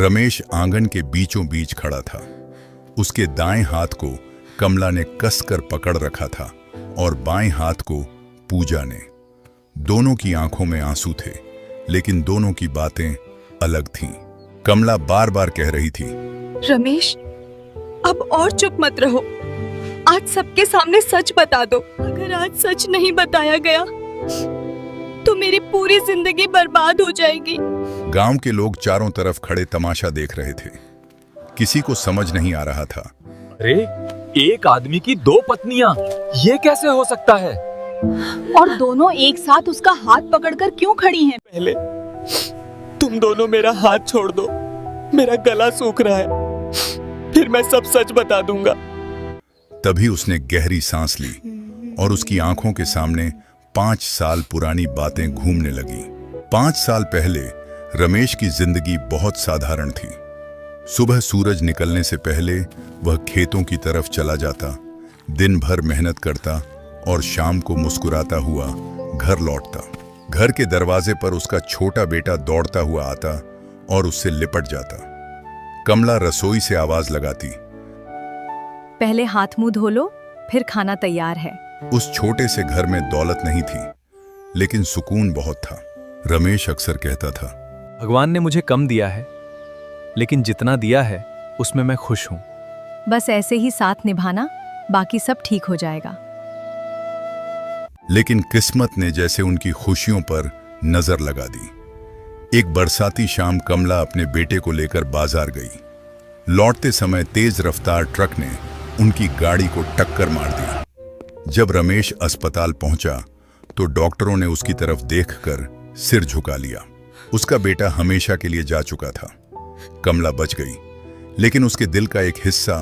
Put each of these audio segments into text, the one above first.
रमेश आंगन के बीचों बीच खड़ा था। उसके दाएं हाथ को कमला ने कसकर पकड़ रखा था और बाएं हाथ को पूजा ने। दोनों की आंखों में आंसू थे, लेकिन दोनों की बातें अलग थीं। कमला बार बार कह रही थी, रमेश, अब और चुप मत रहो। आज सबके सामने सच बता दो। अगर आज सच नहीं बताया गया तो मेरी पूरी जिंदगी बर्बाद हो जाएगी। गांव के लोग चारों तरफ खड़े तमाशा देख रहे थे। किसी को समझ नहीं आ रहा था। अरे, एक आदमी की दो पत्नियां, ये कैसे हो सकता है? और दोनों एक साथ उसका हाथ पकड़कर क्यों खड़ी हैं? पहले तुम दोनों मेरा हाथ छोड़ दो, मेरा गला सूख रहा है, फिर मैं सब सच बता दूंगा। तभी उसने गहरी सांस ली और उसकी आंखों के सामने 5 साल पुरानी बातें घूमने लगी। 5 साल पहले रमेश की जिंदगी बहुत साधारण थी। सुबह सूरज निकलने से पहले वह खेतों की तरफ चला जाता, दिन भर मेहनत करता और शाम को मुस्कुराता हुआ घर लौटता। घर के दरवाजे पर उसका छोटा बेटा दौड़ता हुआ आता और उससे लिपट जाता। कमला रसोई से आवाज लगाती, पहले हाथ मुंह धो लो, फिर खाना तैयार है। उस छोटे से घर में दौलत नहीं थी, लेकिन सुकून बहुत था। रमेश अक्सर कहता था, भगवान ने मुझे कम दिया है, लेकिन जितना दिया है उसमें मैं खुश हूं। बस ऐसे ही साथ निभाना, बाकी सब ठीक हो जाएगा। लेकिन किस्मत ने जैसे उनकी खुशियों पर नजर लगा दी। एक बरसाती शाम कमला अपने बेटे को लेकर बाजार गई। लौटते समय तेज रफ्तार ट्रक ने उनकी गाड़ी को टक्कर मार दी। जब रमेश अस्पताल पहुंचा तो डॉक्टरों ने उसकी तरफ देखकर सिर झुका लिया। उसका बेटा हमेशा के लिए जा चुका था। कमला बच गई, लेकिन उसके दिल का एक हिस्सा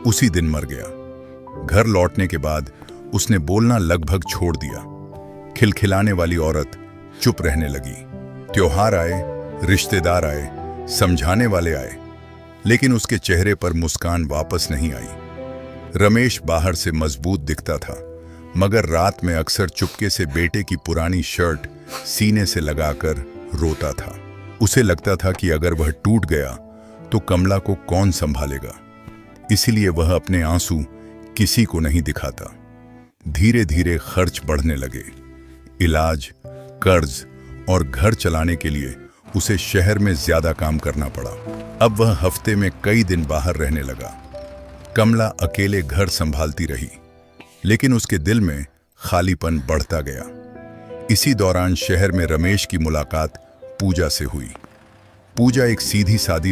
उसी दिन मर गया। घर लौटने के बाद उसने बोलना लगभग छोड़ दिया। खिलखिलाने वाली औरत चुप रहने लगी। त्योहार आए, रिश्तेदार आए, समझाने वाले आए, लेकिन उसके चेहरे पर मुस्कान वापस नहीं आई। रमेश बाहर से मजबूत दिखता था, मगर रात में अक्सर चुपके से बेटे की पुरानी शर्ट सीने से लगाकर रोता था। उसे लगता था कि अगर वह टूट गया तो कमला को कौन संभालेगा। इसीलिए वह अपने आंसू किसी को नहीं दिखाता। धीरे धीरे खर्च बढ़ने लगे। इलाज, कर्ज और घर चलाने के लिए उसे शहर में ज्यादा काम करना पड़ा। अब वह हफ्ते में कई दिन बाहर रहने लगा। कमला अकेले घर संभालती रही, लेकिन उसके दिल में खालीपन बढ़ता गया। इसी दौरान शहर में रमेश की मुलाकात पूजा से हुई। पूजा एक सीधी सादी